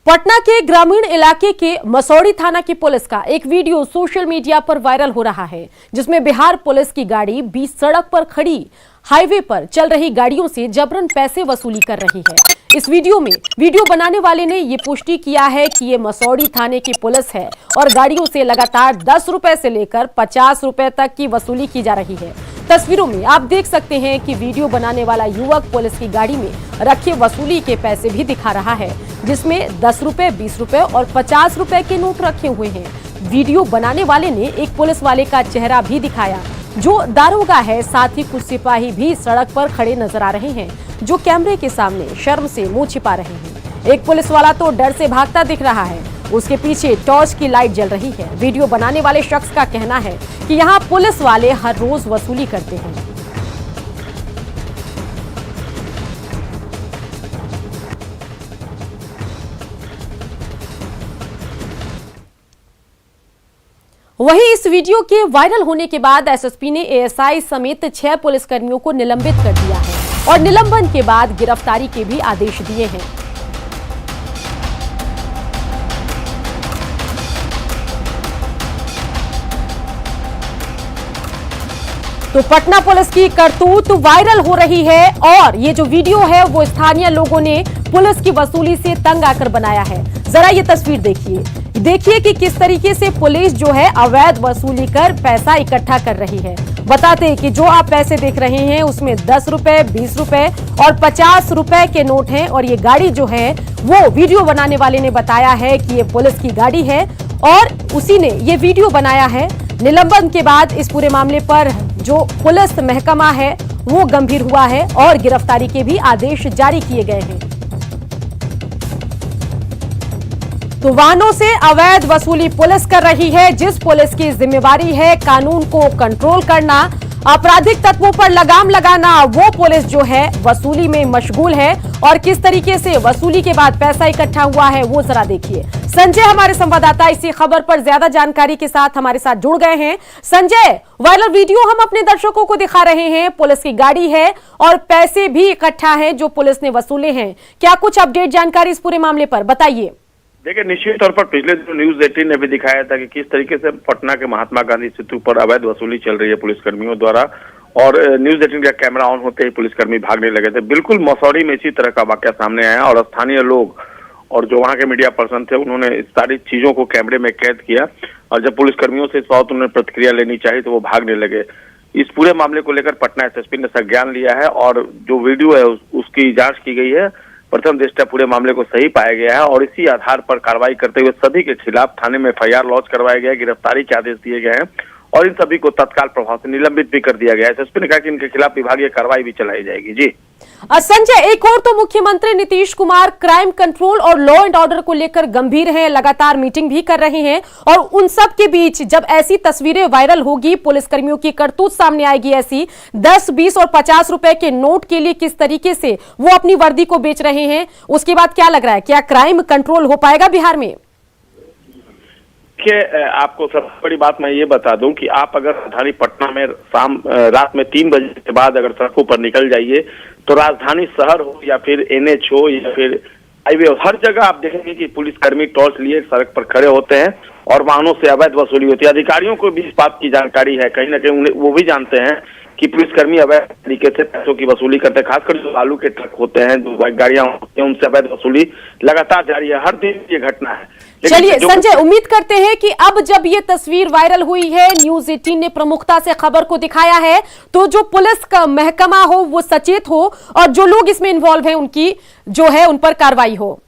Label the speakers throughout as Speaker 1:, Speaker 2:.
Speaker 1: पटना के ग्रामीण इलाके के मसौड़ी थाना की पुलिस का एक वीडियो सोशल मीडिया पर वायरल हो रहा है, जिसमें बिहार पुलिस की गाड़ी बीच सड़क पर खड़ी हाईवे पर चल रही गाड़ियों से जबरन पैसे वसूली कर रही है। इस वीडियो में वीडियो बनाने वाले ने ये पुष्टि किया है कि ये मसौड़ी थाने की पुलिस है और गाड़ियों से लगातार 10 रुपए से लेकर 50 रुपए तक की वसूली की जा रही है। तस्वीरों में आप देख सकते हैं कि वीडियो बनाने वाला युवक पुलिस की गाड़ी में रखे वसूली के पैसे भी दिखा रहा है, जिसमें 10 रुपए, 20 रुपए और 50 रुपए के नोट रखे हुए हैं। वीडियो बनाने वाले ने एक पुलिस वाले का चेहरा भी दिखाया जो दारोगा है। साथ ही कुछ सिपाही भी सड़क पर खड़े नजर आ रहे हैं जो कैमरे के सामने शर्म से मुंह छिपा रहे हैं। एक पुलिस वाला तो डर से भागता दिख रहा है, उसके पीछे टॉर्च की लाइट जल रही है। वीडियो बनाने वाले शख्स का कहना है कि यहाँ पुलिस वाले हर रोज वसूली करते हैं। वहीं इस वीडियो के वायरल होने के बाद एसएसपी ने एएसआई समेत 6 पुलिसकर्मियों को निलंबित कर दिया है और निलंबन के बाद गिरफ्तारी के भी आदेश दिए हैं। तो पटना पुलिस की करतूत वायरल हो रही है और ये जो वीडियो है वो स्थानीय लोगों ने पुलिस की वसूली से तंग आकर बनाया है। जरा ये तस्वीर देखिए कि किस तरीके से पुलिस जो है अवैध वसूली कर पैसा इकट्ठा कर रही है। बताते हैं कि जो आप पैसे देख रहे हैं उसमें 10 रुपए, 20 रुपए और 50 रुपए के नोट हैं और ये गाड़ी जो है वो वीडियो बनाने वाले ने बताया है कि ये पुलिस की गाड़ी है और उसी ने ये वीडियो बनाया है। निलंबन के बाद इस पूरे मामले पर जो पुलिस महकमा है वो गंभीर हुआ है और गिरफ्तारी के भी आदेश जारी किए गए हैं। तो वाहनों से अवैध वसूली पुलिस कर रही है। जिस पुलिस की जिम्मेवारी है कानून को कंट्रोल करना, आपराधिक तत्वों पर लगाम लगाना, वो पुलिस जो है वसूली में मशगूल है। और किस तरीके से वसूली के बाद पैसा इकट्ठा हुआ है वो जरा देखिए। संजय हमारे संवाददाता इसी खबर पर ज्यादा जानकारी के साथ हमारे साथ जुड़ गए हैं। संजय, वायरल वीडियो हम अपने दर्शकों को दिखा रहे हैं, पुलिस की गाड़ी है और पैसे भी इकट्ठा है जो पुलिस ने वसूले हैं। क्या कुछ अपडेट जानकारी इस पूरे मामले पर बताइए।
Speaker 2: देखिए, निश्चित तौर पर पिछले दिनों न्यूज 18 ने भी दिखाया था कि किस तरीके से पटना के महात्मा गांधी सेतु पर अवैध वसूली चल रही है पुलिसकर्मियों द्वारा और न्यूज 18 का कैमरा ऑन होते ही पुलिसकर्मी भागने लगे थे। बिल्कुल मसौड़ी में इसी तरह का वाकया सामने आया और स्थानीय लोग और जो वहाँ के मीडिया पर्सन थे उन्होंने इस सारी चीजों को कैमरे में कैद किया और जब पुलिसकर्मियों से इस बात उन्होंने प्रतिक्रिया लेनी चाहिए तो वो भागने लगे। इस पूरे मामले को लेकर पटना एसएसपी ने संज्ञान लिया है और जो वीडियो है उसकी जांच की गई है। प्रथम दृष्टया पूरे मामले को सही पाया गया है और इसी आधार पर कार्रवाई करते हुए सभी के खिलाफ थाने में एफआईआर लॉन्च करवाया गया है, गिरफ्तारी के आदेश दिए गए हैं और इन सभी को तत्काल प्रभाव से निलंबित भी कर दिया गया है। एसएसपी ने कहा कि इनके खिलाफ विभागीय कार्रवाई भी चलाई जाएगी। जी
Speaker 1: संजय, एक और तो मुख्यमंत्री नीतीश कुमार क्राइम कंट्रोल और लॉ एंड ऑर्डर को लेकर गंभीर हैं, लगातार मीटिंग भी कर रहे हैं और उन सब के बीच जब ऐसी तस्वीरें वायरल होगी, पुलिसकर्मियों की करतूत सामने आएगी, ऐसी 10, 20 और 50 रुपए के नोट के लिए किस तरीके से वो अपनी वर्दी को बेच रहे हैं, उसके बाद क्या लग रहा है, क्या क्राइम कंट्रोल हो पाएगा बिहार में?
Speaker 2: आपको सबसे बड़ी बात मैं ये बता दूं कि आप अगर राजधानी पटना में रात में 3 बजे के बाद अगर सड़कों पर निकल जाइए तो राजधानी शहर हो या फिर एनएच हो या फिर हाईवे हो, हर जगह आप देखेंगे कि पुलिसकर्मी टॉर्च लिए सड़क पर खड़े होते हैं और वाहनों से अवैध वसूली होती है। अधिकारियों को भी इस बात की जानकारी है, कहीं ना कहीं वो भी जानते हैं कि पुलिसकर्मी अवैध तरीके से पैसों की वसूली करते हैं। खासकर जो आलू के ट्रक होते हैं, जो गाड़ियां होती हैं, उनसे अवैध वसूली लगातार जारी है। हर दिन ये घटना है।
Speaker 1: चलिए संजय, उम्मीद करते हैं कि अब जब ये तस्वीर वायरल हुई है, न्यूज 18 ने प्रमुखता से खबर को दिखाया है, तो जो पुलिस का महकमा हो वो सचेत हो और जो लोग इसमें इन्वॉल्व हैं उनकी जो है उन पर कार्रवाई हो।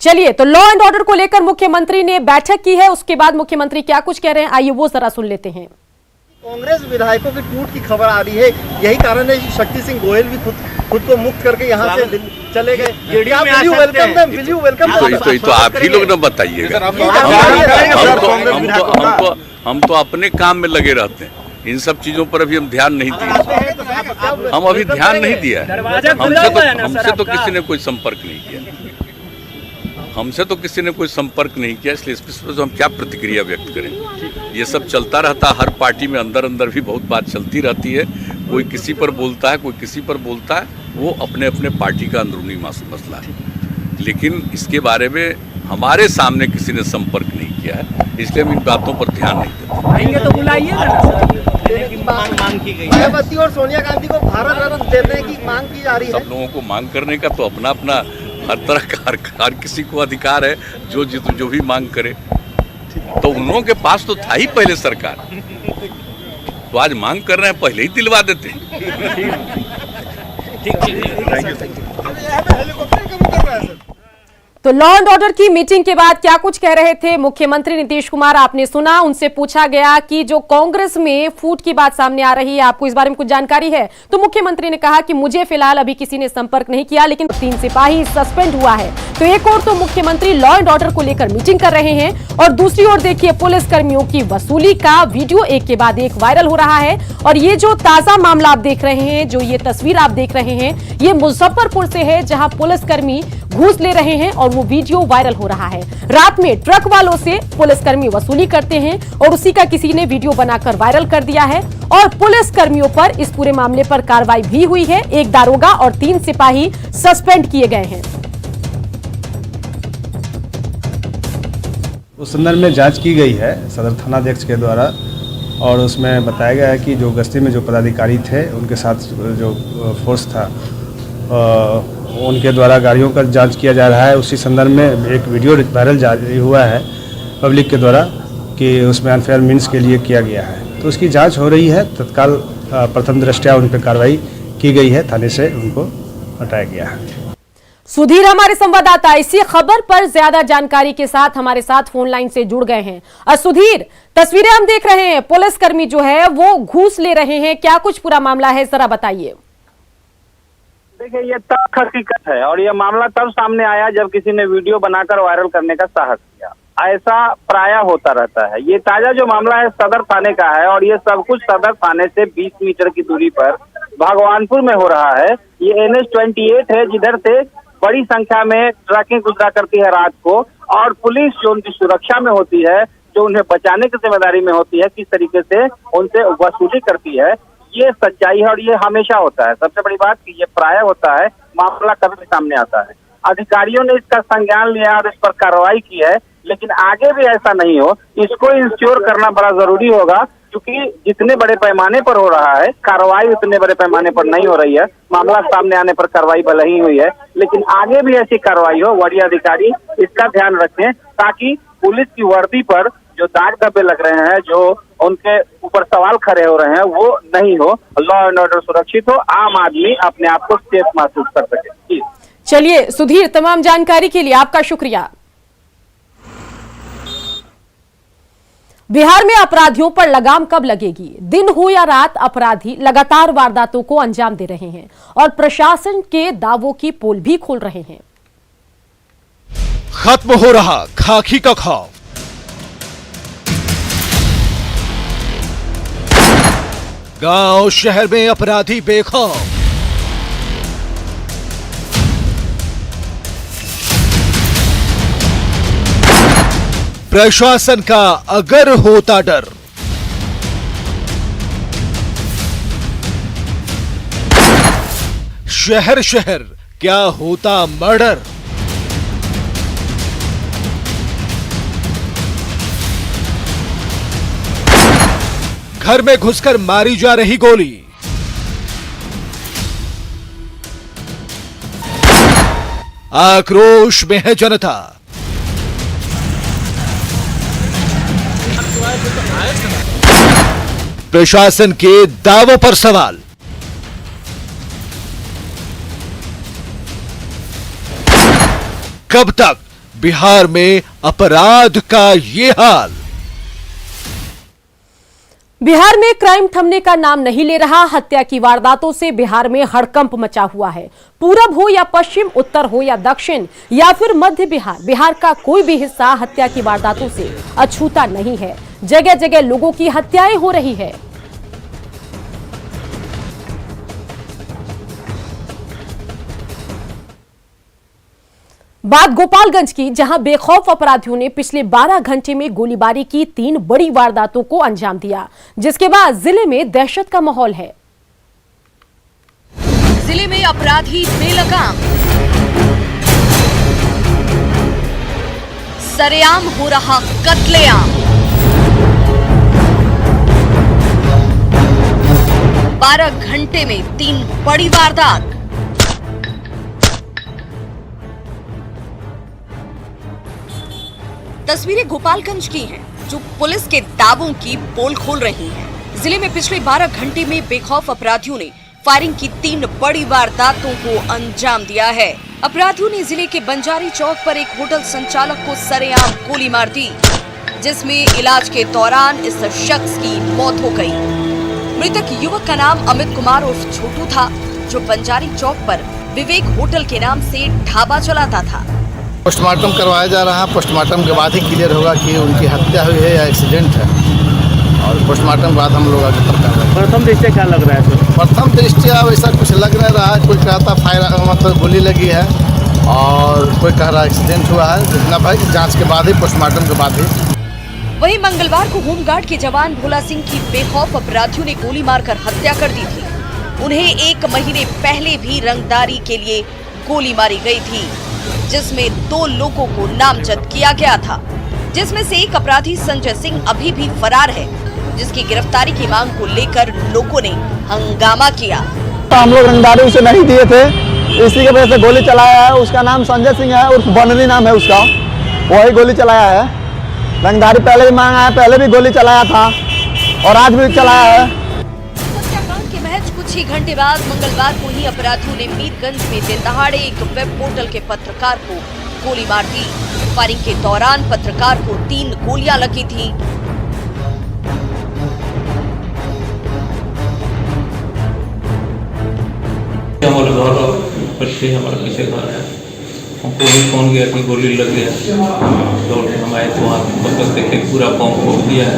Speaker 1: चलिए, तो लॉ एंड ऑर्डर को लेकर मुख्यमंत्री ने बैठक की है, उसके बाद मुख्यमंत्री क्या कुछ कह रहे हैं आइए वो जरा सुन लेते हैं।
Speaker 3: कांग्रेस विधायकों की टूट की खबर आ रही है, यही कारण है शक्ति सिंह गोयल भी खुद को मुक्त करके यहाँ से चले गए।
Speaker 4: तो आप ही लोग न बताइएगा, हम तो अपने काम में लगे रहते हैं, इन सब चीजों पर अभी हम ध्यान नहीं दिए। हम अभी ध्यान नहीं दिया है। हमसे तो किसी ने कोई संपर्क नहीं किया, इसलिए इस पर हम क्या प्रतिक्रिया व्यक्त करें। ये सब चलता रहता, हर पार्टी में अंदर अंदर भी बहुत बात चलती रहती है, कोई किसी पर बोलता है, कोई किसी पर बोलता है। वो अपने अपने पार्टी का अंदरूनी मसला है, लेकिन इसके बारे में हमारे सामने किसी ने संपर्क नहीं किया है, इसलिए हम इन बातों पर ध्यान नहीं देते।
Speaker 5: आएंगे तो बुलाइए ना।
Speaker 3: मांग की गई मायावती और सोनिया गांधी को भारत रत्न देने की मांग की जा रही है।
Speaker 4: सब लोगों को मांग करने का तो अपना अपना हर तरह का हर किसी को अधिकार है, जो भी मांग करे। तो उन लोगों के पास तो था ही पहले सरकार, तो आज मांग कर रहे हैं, पहले ही दिलवा देते।
Speaker 1: तो लॉ एंड ऑर्डर की मीटिंग के बाद क्या कुछ कह रहे थे मुख्यमंत्री नीतीश कुमार, आपने सुना। उनसे पूछा गया कि जो कांग्रेस में फूट की बात सामने आ रही है, आपको इस बारे में कुछ जानकारी है? तो मुख्यमंत्री ने कहा कि मुझे फिलहाल अभी किसी ने संपर्क नहीं किया, लेकिन 3 सिपाही सस्पेंड हुआ है। तो एक और तो मुख्यमंत्री लॉ एंड ऑर्डर को लेकर मीटिंग कर रहे हैं, और दूसरी ओर देखिए पुलिस कर्मियों की वसूली का वीडियो एक के बाद एक वायरल हो रहा है। और ये जो ताजा मामला आप देख रहे हैं, जो ये तस्वीर आप देख रहे हैं, ये मुजफ्फरपुर से है, जहां पुलिसकर्मी घूस ले रहे हैं और वो वीडियो वायरल हो रहा है। रात में ट्रक वालों से पुलिसकर्मी वसूली करते हैं और उसी का किसी ने वीडियो बनाकर वायरल कर दिया है, और पुलिसकर्मियों पर इस पूरे मामले पर कार्रवाई भी हुई है। एक दारोगा और 3 सिपाही सस्पेंड किए गए हैं।
Speaker 6: उस संदर्भ में जांच की गई है सदर थानाध्यक्ष के द्वारा, और उसमें बताया गया है कि जो गश्ती में जो पदाधिकारी थे उनके साथ जो फोर्स था उनके द्वारा गाड़ियों का जांच किया जा रहा है। उसी संदर्भ में एक वीडियो वायरल जारी हुआ है पब्लिक के द्वारा कि उसमें अनफेयर मीन्स के लिए किया गया है, तो उसकी जांच हो रही है। तत्काल प्रथम दृष्टया उन पर कार्रवाई की गई है, थाने से उनको हटाया गया है।
Speaker 1: सुधीर हमारे संवाददाता इसी खबर पर ज्यादा जानकारी के साथ हमारे साथ फोन लाइन से जुड़ गए हैं। सुधीर, तस्वीरें हम देख रहे हैं, पुलिसकर्मी जो है वो घूस ले रहे हैं, क्या कुछ पूरा मामला है, जरा बताइए।
Speaker 7: देखिए, ये तब हकीकत है और ये मामला तब सामने आया जब किसी ने वीडियो बनाकर वायरल करने का साहस किया। ऐसा प्रायः होता रहता है। ये ताजा जो मामला है सदर थाने का है, और ये सब कुछ सदर थाने से 20 मीटर की दूरी पर भगवानपुर में हो रहा है। ये NH-28 है, जिधर से बड़ी संख्या में ट्रकें गुजरा करती है रात को, और पुलिस जो उनकी सुरक्षा में होती है, जो उन्हें बचाने की जिम्मेदारी में होती है, किस तरीके से उनसे वसूली करती है, ये सच्चाई है और ये हमेशा होता है। सबसे बड़ी बात कि ये प्रायः होता है, मामला कभी सामने आता है। अधिकारियों ने इसका संज्ञान लिया और इस पर कार्रवाई की है, लेकिन आगे भी ऐसा नहीं हो, इसको इंश्योर करना बड़ा जरूरी होगा, क्योंकि जितने बड़े पैमाने पर हो रहा है कार्रवाई उतने बड़े पैमाने पर नहीं हो रही है। मामला सामने आने पर कार्रवाई भले ही हुई है, लेकिन आगे भी ऐसी कार्रवाई हो, वरीय अधिकारी इसका ध्यान रखें, ताकि पुलिस की वर्दी पर जो दाग धब्बे लग रहे हैं, जो उनके ऊपर सवाल खड़े हो रहे हैं, वो नहीं हो, लॉ एंड ऑर्डर सुरक्षित हो, आम आदमी अपने आप को सेफ महसूस कर सके।
Speaker 1: चलिए सुधीर, तमाम जानकारी के लिए आपका शुक्रिया। बिहार में अपराधियों पर लगाम कब लगेगी? दिन हो या रात, अपराधी लगातार वारदातों को अंजाम दे रहे हैं और प्रशासन के दावों की पोल भी खोल रहे हैं।
Speaker 8: खत्म हो रहा खाकी का खौफ, गांव शहर में अपराधी बेखौफ, प्रशासन का अगर होता डर, शहर शहर क्या होता मर्डर। घर में घुसकर मारी जा रही गोली, आक्रोश में है जनता। प्रशासन के दावों पर सवाल, कब तक बिहार में अपराध का ये हाल?
Speaker 1: बिहार में क्राइम थमने का नाम नहीं ले रहा। हत्या की वारदातों से बिहार में हड़कंप मचा हुआ है। पूरब हो या पश्चिम, उत्तर हो या दक्षिण या फिर मध्य बिहार, बिहार का कोई भी हिस्सा हत्या की वारदातों से अछूता नहीं है। जगह जगह लोगों की हत्याएं हो रही है। बात गोपालगंज की, जहां बेखौफ अपराधियों ने पिछले 12 घंटे में गोलीबारी की 3 बड़ी वारदातों को अंजाम दिया, जिसके बाद जिले में दहशत का माहौल है।
Speaker 9: जिले जिले में अपराधी बेलगाम, सरेआम हो रहा कत्लेआम। 12 घंटे में 3 बड़ी वारदात। तस्वीरें गोपालगंज की हैं, जो पुलिस के दावों की पोल खोल रही हैं। जिले में पिछले 12 घंटे में बेखौफ अपराधियों ने फायरिंग की 3 बड़ी वारदातों को अंजाम दिया है। अपराधियों ने जिले के बंजारी चौक पर एक होटल संचालक को सरेआम गोली मार दी, जिसमें इलाज के दौरान इस शख्स की मौत हो गई। मृतक युवक का नाम अमित कुमार उर्फ छोटू था, जो बंजारी चौक पर विवेक होटल के नाम से ढाबा चलाता था।
Speaker 10: पोस्टमार्टम करवाया जा रहा है। पोस्टमार्टम के बाद ही क्लियर होगा कि उनकी हत्या हुई है या एक्सीडेंट है, और पोस्टमार्टम के बाद हम लोग आगे पता करेंगे।
Speaker 5: प्रथम दृष्टया क्या लग रहा है सर?
Speaker 10: प्रथम दृष्टया वैसा कुछ लग नहीं रहा है। कोई कहता फायर मतलब गोली लगी है, और कोई कह रहा एक्सीडेंट हुआ है। जितना भाई जांच के बाद ही, पोस्टमार्टम के बाद ही।
Speaker 9: वहीं मंगलवार को होमगार्ड के जवान भोला सिंह की बेखौफ अपराधियों ने गोली मारकर हत्या कर दी थी। उन्हें 1 महीने पहले भी रंगदारी के लिए गोली मारी गई थी, जिसमें 2 लोगों को नामजद किया गया था, जिसमें से एक अपराधी संजय सिंह अभी भी फरार है, जिसकी गिरफ्तारी की मांग को लेकर लोगों ने हंगामा किया।
Speaker 3: तो हम लोग रंगदारी उसे नहीं दिए थे, इसी की वजह से गोली चलाया है। उसका नाम संजय सिंह है, उर्फ बनरी नाम है उसका, वही गोली चलाया है। रंगदारी पहले भी मांगा है, पहले भी गोली चलाया था और आज भी चलाया है।
Speaker 9: हत्याकांड के महज कुछ ही घंटे बाद मंगलवार को ही अपराधियों ने मीरगंज में दिन दहाड़े एक वेब पोर्टल के पत्रकार को गोली मार दी। फायरिंग के दौरान पत्रकार को 3 गोलियां लगी थी।
Speaker 11: हमारे घर बच्चे हमारे पीछे घर है, हमको भी फोन गया कि गोली लग गया। दौड़ के हम आए तो वहाँ बस देखे पूरा बम फोड़ दिया है,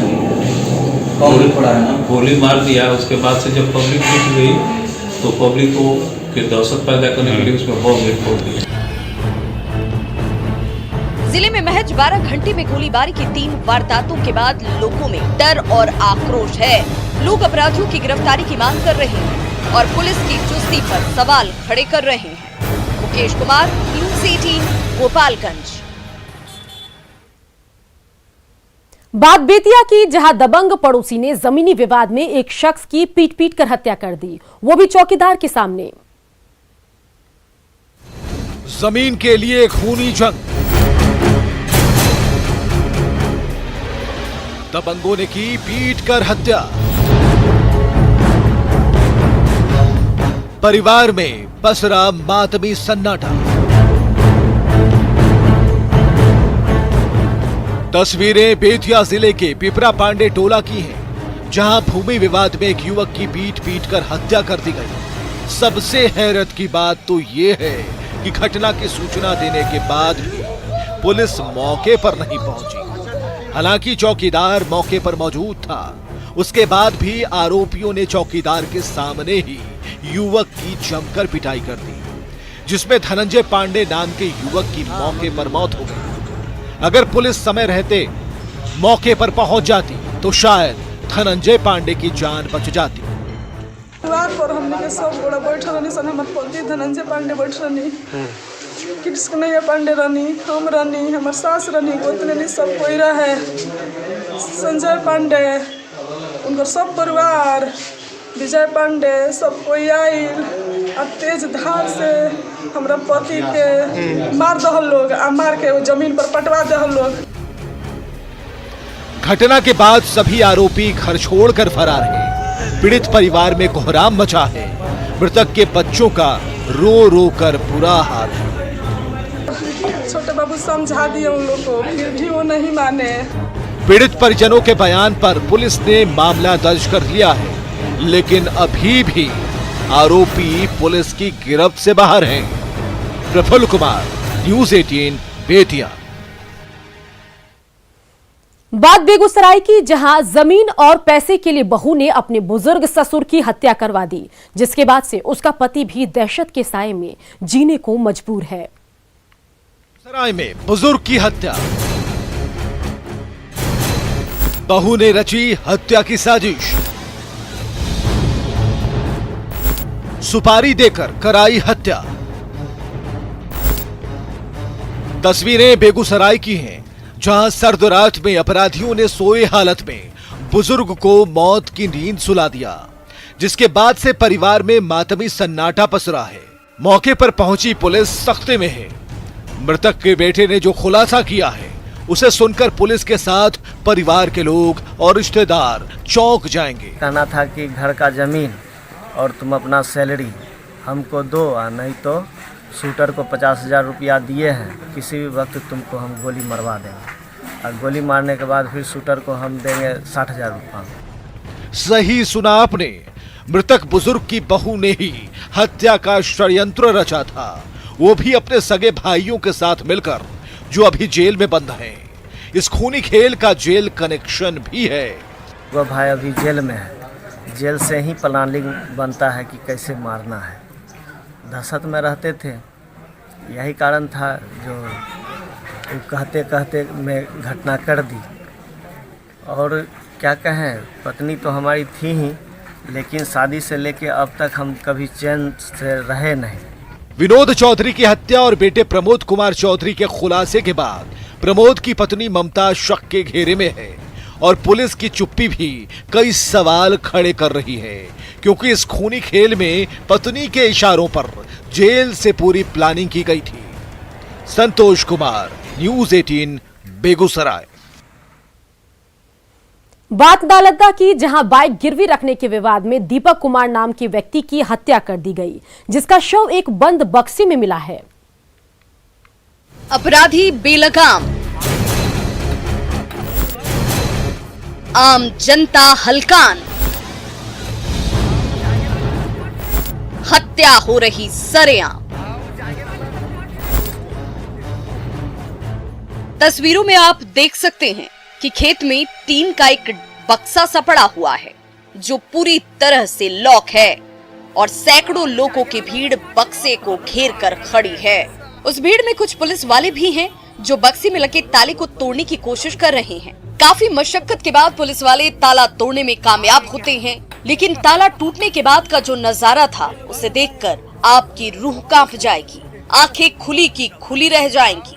Speaker 11: गोली पड़ा है ना, गोली मार दिया। उसके बाद से जब पब्लिक जुट गई तो पब्लिक को के दहशत पैदा करने के लिए उसमें बम भी फोड़ दिया।
Speaker 9: जिले में महज 12 घंटे में गोलीबारी की 3 वारदातों के बाद लोगों में डर और आक्रोश है। लोग अपराधियों की गिरफ्तारी की मांग कर रहे हैं और पुलिस की चुस्ती पर सवाल खड़े कर रहे हैं। मुकेश कुमार, न्यूज़ 18, गोपालगंज।
Speaker 1: बात बेतिया की, जहां दबंग पड़ोसी ने जमीनी विवाद में एक शख्स की पीट कर हत्या कर दी, वो भी चौकीदार के सामने।
Speaker 8: जमीन के लिए खूनी जंग, दबंगों ने की पीट कर हत्या। परिवार में पसरा मातमी सन्नाटा। तस्वीरें बेतिया जिले के पिपरा पांडे टोला की हैं, जहां भूमि विवाद में एक युवक की पीट कर हत्या कर दी गई। सबसे हैरत की बात तो ये है कि घटना की सूचना देने के बाद भी पुलिस मौके पर नहीं पहुंची। हालांकि चौकीदार मौके पर मौजूद था, उसके बाद भी आरोपियों ने चौकीदार के सामने ही युवक की जमकर पिटाई कर दी, जिसमें धनंजय पांडे नाम के युवक की मौके पर मौत हो गई। अगर पुलिस समय रहते मौके पर पहुंच जाती तो शायद धनंजय पांडे की जान बच जाती।
Speaker 12: पर हमने के सब गोड़ा बैठ रहनी सन, हमर पति धनंजय पांडे बैठ रहनी, कृष्णैया पांडे रहनी, हम रहनी, हमर सास रहनी, गोतनी, सब कोई रहे। संजय पांडे, उनका सब परिवार, विजय पांडे, सब कोई आयल आ तेज धार से हमरा पति के मार दहल लोग, आ मार के वो जमीन पर पटवा दहल लोग।
Speaker 8: घटना के बाद सभी आरोपी घर छोड़कर फरार हैं। पीड़ित परिवार में कोहराम मचा है। मृतक के बच्चों का रो रो कर बुरा हाल है।
Speaker 12: छोटे बाबू समझा दिए उन लोग को, फिर भी वो नहीं माने।
Speaker 8: पीड़ित परिजनों के बयान पर पुलिस ने मामला दर्ज कर लिया है, लेकिन अभी भी आरोपी पुलिस की गिरफ्त से बाहर हैं। प्रफुल्ल कुमार, न्यूज़ 18, बेतिया।
Speaker 1: बात बेगूसराय की, जहां जमीन और पैसे के लिए बहू ने अपने बुजुर्ग ससुर की हत्या करवा दी, जिसके बाद से उसका पति भी दहशत के साए में जीने को मजबूर है।
Speaker 8: बेगूसराय में बुजुर्ग की हत्या, बहू ने रची हत्या की साजिश। सुपारी देकर कराई हत्या। तस्वीरें बेगूसराय की हैं, जहां सर्द रात में अपराधियों ने सोए हालत में बुजुर्ग को मौत की नींद सुला दिया, जिसके बाद से परिवार में मातमी सन्नाटा पसरा है। मौके पर पहुंची पुलिस सख्ते में है। मृतक के बेटे ने जो खुलासा किया है उसे सुनकर पुलिस के साथ परिवार के लोग और रिश्तेदार चौंक जाएंगे।
Speaker 13: कहना था कि घर का जमीन और तुम अपना सैलरी हमको दो, नहीं तो शूटर को 50,000 रुपया दिए हैं, किसी भी वक्त तुमको हम गोली मरवा देंगे, और गोली मारने के बाद फिर शूटर को हम देंगे 60,000 रुपया।
Speaker 8: सही सुना आपने, मृतक बुजुर्ग की बहू ने ही हत्या का षड्यंत्र रचा था, वो भी अपने सगे भाइयों के साथ मिलकर, जो अभी जेल में बंद हैं। इस खूनी खेल का जेल कनेक्शन भी है।
Speaker 13: वो भाई अभी जेल में है, जेल से ही प्लानिंग बनता है कि कैसे मारना है। दहशत में रहते थे, यही कारण था जो कहते कहते मैं घटना कर दी। और क्या कहें, पत्नी तो हमारी थी ही, लेकिन शादी से लेके अब तक हम कभी चैन से रहे नहीं।
Speaker 8: विनोद चौधरी की हत्या और बेटे प्रमोद कुमार चौधरी के खुलासे के बाद प्रमोद की पत्नी ममता शक के घेरे में है और पुलिस की चुप्पी भी कई सवाल खड़े कर रही है, क्योंकि इस खूनी खेल में पत्नी के इशारों पर जेल से पूरी प्लानिंग की गई थी। संतोष कुमार, न्यूज़ 18, बेगूसराय।
Speaker 1: बात नालंदा की, जहां बाइक गिरवी रखने के विवाद में दीपक कुमार नाम के व्यक्ति की हत्या कर दी गई, जिसका शव एक बंद बक्से में मिला है।
Speaker 9: अपराधी बेलगाम, आम जनता हलकान, हत्या हो रही सरेआम। तस्वीरों में आप देख सकते हैं कि खेत में टीन का एक बक्सा सा पड़ा हुआ है, जो पूरी तरह से लॉक है और सैकड़ों लोगों की भीड़ बक्से को घेर कर खड़ी है। उस भीड़ में कुछ पुलिस वाले भी हैं, जो बक्से में लगे ताले को तोड़ने की कोशिश कर रहे हैं। काफी मशक्कत के बाद पुलिस वाले ताला तोड़ने में कामयाब होते हैं, लेकिन ताला टूटने के बाद का जो नजारा था, उसे देखकर आपकी रूह कांप जाएगी, आंखें खुली की खुली रह जाएंगी,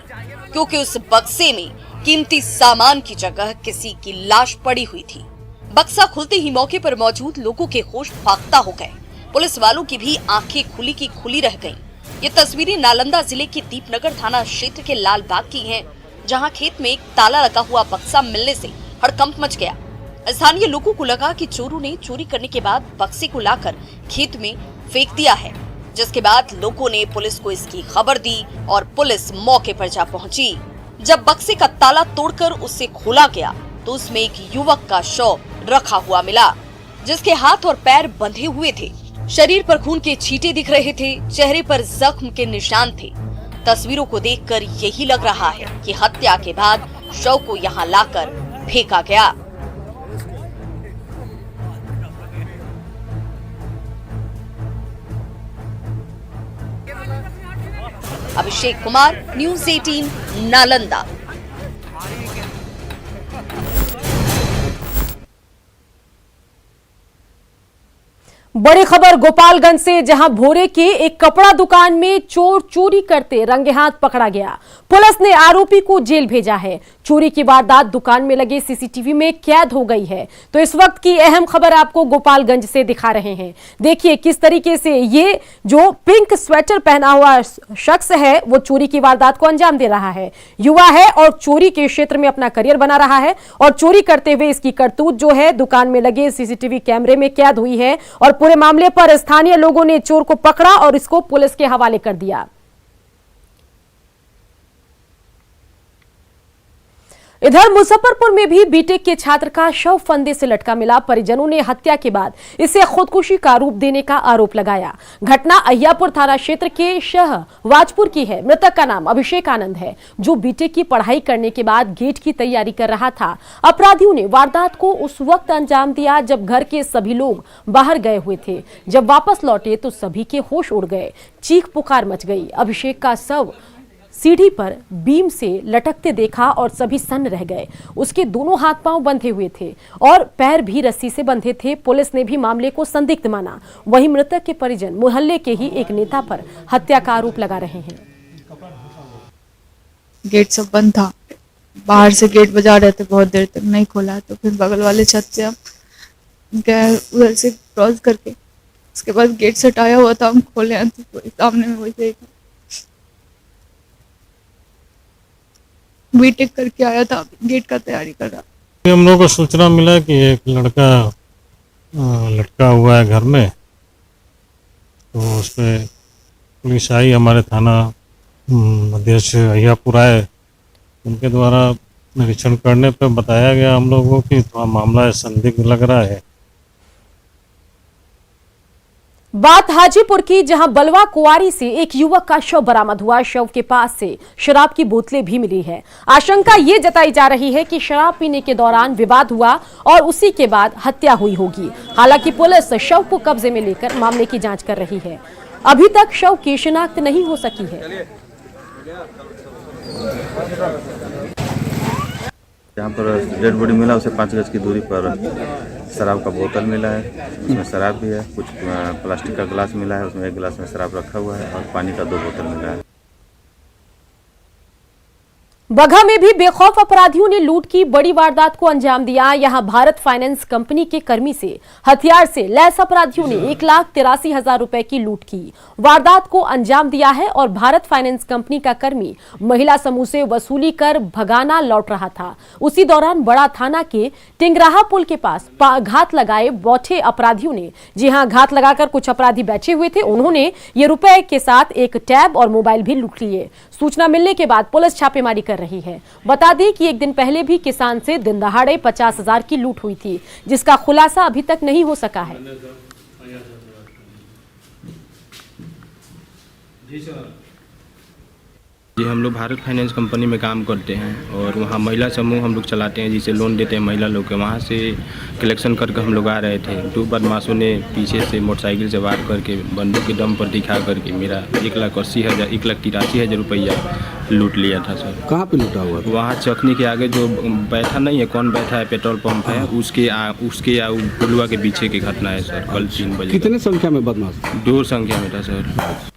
Speaker 9: क्योंकि उस बक्से में कीमती सामान की जगह किसी की लाश पड़ी हुई थी। बक्सा खुलते ही मौके पर मौजूद लोगों के होश फाख्ता हो गए। पुलिस वालों की भी आंखें खुली की खुली रह गईं। ये तस्वीरें नालंदा जिले के दीपनगर थाना क्षेत्र के लाल बाग की हैं, जहां खेत में एक ताला लगा हुआ बक्सा मिलने से हड़कंप मच गया। स्थानीय लोगों को लगा कि चोरों ने चोरी करने के बाद बक्से को लाकर खेत में फेंक दिया है, जिसके बाद लोगों ने पुलिस को इसकी खबर दी और पुलिस मौके पर जा पहुंची। जब बक्से का ताला तोड़कर उसे खोला गया तो उसमें एक युवक का शव रखा हुआ मिला, जिसके हाथ और पैर बंधे हुए थे। शरीर पर खून के छींटे दिख रहे थे, चेहरे पर जख्म के निशान थे। तस्वीरों को देखकर यही लग रहा है कि हत्या के बाद शव को यहाँ लाकर फेंका गया। अभिषेक कुमार, न्यूज़ 18, नालंदा।
Speaker 1: बड़ी खबर गोपालगंज से, जहां भोरे के एक कपड़ा दुकान में चोर चोरी करते रंगे हाथ पकड़ा गया। पुलिस ने आरोपी को जेल भेजा है। चोरी की वारदात दुकान में लगे सीसीटीवी में कैद हो गई है। तो इस वक्त की अहम खबर आपको गोपालगंज से दिखा रहे हैं। देखिए किस तरीके से ये जो पिंक स्वेटर पहना हुआ शख्स है, वो चोरी की वारदात को अंजाम दे रहा है। युवा है और चोरी के क्षेत्र में अपना करियर बना रहा है, और चोरी करते हुए इसकी करतूत जो है दुकान में लगे सीसीटीवी कैमरे में कैद हुई है। और पूरे मामले पर स्थानीय लोगों ने चोर को पकड़ा और इसको पुलिस के हवाले कर दिया। इधर मुजफ्फरपुर में भी बीटेक के छात्र का शव फंदे से लटका मिला। परिजनों ने हत्या के बाद इसे खुदकुशी का रूप देने का आरोप लगाया। घटना अहियापुर थाना क्षेत्र के शह वाजपुर की है। मृतक का नाम अभिषेक आनंद है, जो बीटेक की पढ़ाई करने के बाद गेट की तैयारी कर रहा था। अपराधियों ने वारदात को उस वक्त अंजाम दिया जब घर के सभी लोग बाहर गए हुए थे। जब वापस लौटे तो सभी के होश उड़ गए, चीख पुकार मच गई। अभिषेक का शव सीढ़ी पर बीम से लटकते देखा और सभी सन्न रह गए। उसके दोनों हाथ पांव बंधे हुए थे और पैर भी रस्सी से बंधे थे। पुलिस ने भी मामले को संदिग्ध माना। वहीं मृतक के परिजन मोहल्ले के ही एक नेता पर हत्या का आरोप लगा रहे हैं।
Speaker 14: गेट सब बंद था, बाहर से गेट बजा रहे थे, बहुत देर तक नहीं खोला, तो फिर बगल वाले छत से हम गए उधर से क्रॉस करके, उसके बाद गेट से हटाया हुआ था, हम खोले हैं तो सामने में वैसे बीटेक करके आया था, गेट का तैयारी कर रहा।
Speaker 15: हम लोगों को सूचना मिला कि एक लड़का लटका हुआ है घर में, तो उस पर पुलिस आई, हमारे थाना अध्यक्ष अहियापुरा है, उनके द्वारा निरीक्षण करने पर बताया गया हम लोगों को कि थोड़ा मामला संदिग्ध लग रहा है।
Speaker 1: बात हाजीपुर की, जहां बलवा कुआरी से एक युवक का शव बरामद हुआ। शव के पास से शराब की बोतलें भी मिली है। आशंका ये जताई जा रही है कि शराब पीने के दौरान विवाद हुआ और उसी के बाद हत्या हुई होगी। हालांकि पुलिस शव को कब्जे में लेकर मामले की जांच कर रही है। अभी तक शव की शिनाख्त नहीं हो सकी है।
Speaker 16: जहाँ पर डेड बॉडी मिला उसे 5 गज की दूरी पर शराब का बोतल मिला है, उसमें शराब भी है, कुछ प्लास्टिक का गिलास मिला है, उसमें एक गिलास में शराब रखा हुआ है और पानी का 2 बोतल मिला है।
Speaker 1: बगहा में भी बेखौफ अपराधियों ने लूट की बड़ी वारदात को अंजाम दिया। यहां भारत फाइनेंस कंपनी के कर्मी से हथियार से लैस अपराधियों ने 1,83,000 रुपए की लूट की वारदात को अंजाम दिया है और भारत फाइनेंस कंपनी का कर्मी महिला समूह से वसूली कर भगाना लौट रहा था। उसी दौरान बड़ा थाना के टिंगराहा पुल के पास घात लगाए बैठे अपराधियों ने, जी हां, घात लगाकर कुछ अपराधी बैठे हुए थे, उन्होंने ये रुपए के साथ एक टैब और मोबाइल भी लूट लिए। सूचना मिलने के बाद पुलिस छापेमारी कर रही है। बता दें कि एक दिन पहले भी किसान से दिन दहाड़े 50,000 की लूट हुई थी, जिसका खुलासा अभी तक नहीं हो सका है।
Speaker 17: जी, हम लोग भारत फाइनेंस कंपनी में काम करते हैं और वहाँ महिला समूह हम लोग चलाते हैं, जिसे लोन देते हैं महिला लोग के। वहाँ से कलेक्शन करके हम लोग आ रहे थे। 2 बदमाशों ने पीछे से मोटरसाइकिल से वार करके बंदूक के दम पर दिखा करके मेरा 1,83,000 रुपया लूट लिया था सर।
Speaker 18: कहाँ पे लूटा हुआ?
Speaker 17: वहाँ चखनी के आगे जो बैठा नहीं है, कौन बैठा है, पेट्रोल पंप है, उसके पुलवा के पीछे की घटना है सर। कल 3 बजे।
Speaker 18: कितने संख्या में बदमाश?
Speaker 17: 2 संख्या में था सर।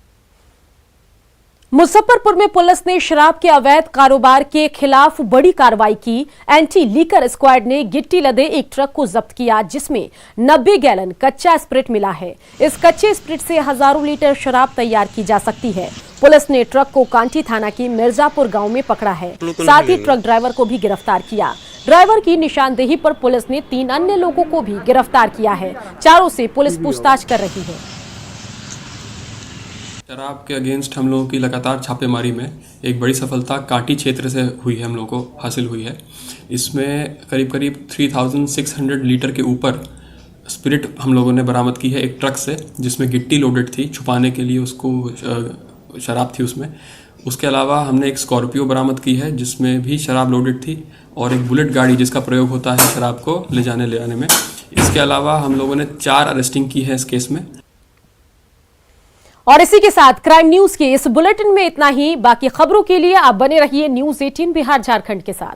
Speaker 1: मुजफ्फरपुर में पुलिस ने शराब के अवैध कारोबार के खिलाफ बड़ी कार्रवाई की। एंटी लीकर स्क्वाड ने गिट्टी लदे एक ट्रक को जब्त किया, जिसमें 90 गैलन कच्चा स्प्रिट मिला है। इस कच्चे स्प्रिट से हजारों लीटर शराब तैयार की जा सकती है। पुलिस ने ट्रक को कांटी थाना के मिर्जापुर गांव में पकड़ा है। साथ ही ट्रक ड्राइवर को भी गिरफ्तार किया। ड्राइवर की निशानदेही पर पुलिस ने 3 अन्य लोगों को भी गिरफ्तार किया है। चारों से पुलिस पूछताछ कर रही है।
Speaker 19: शराब के अगेंस्ट हम लोगों की लगातार छापेमारी में एक बड़ी सफलता कांटी क्षेत्र से हुई है, हम लोगों को हासिल हुई है। इसमें करीब 3,600 लीटर के ऊपर स्पिरिट हम लोगों ने बरामद की है एक ट्रक से, जिसमें गिट्टी लोडेड थी, छुपाने के लिए उसको शराब थी उसमें। उसके अलावा हमने एक स्कॉर्पियो बरामद की है, जिसमें भी शराब लोडेड थी, और एक बुलेट गाड़ी जिसका प्रयोग होता है शराब को ले आने में। इसके अलावा हम लोगों ने 4 अरेस्टिंग की है इस केस में।
Speaker 1: और इसी के साथ क्राइम न्यूज के इस बुलेटिन में इतना ही। बाकी खबरों के लिए आप बने रहिए न्यूज़ 18 बिहार झारखंड के साथ।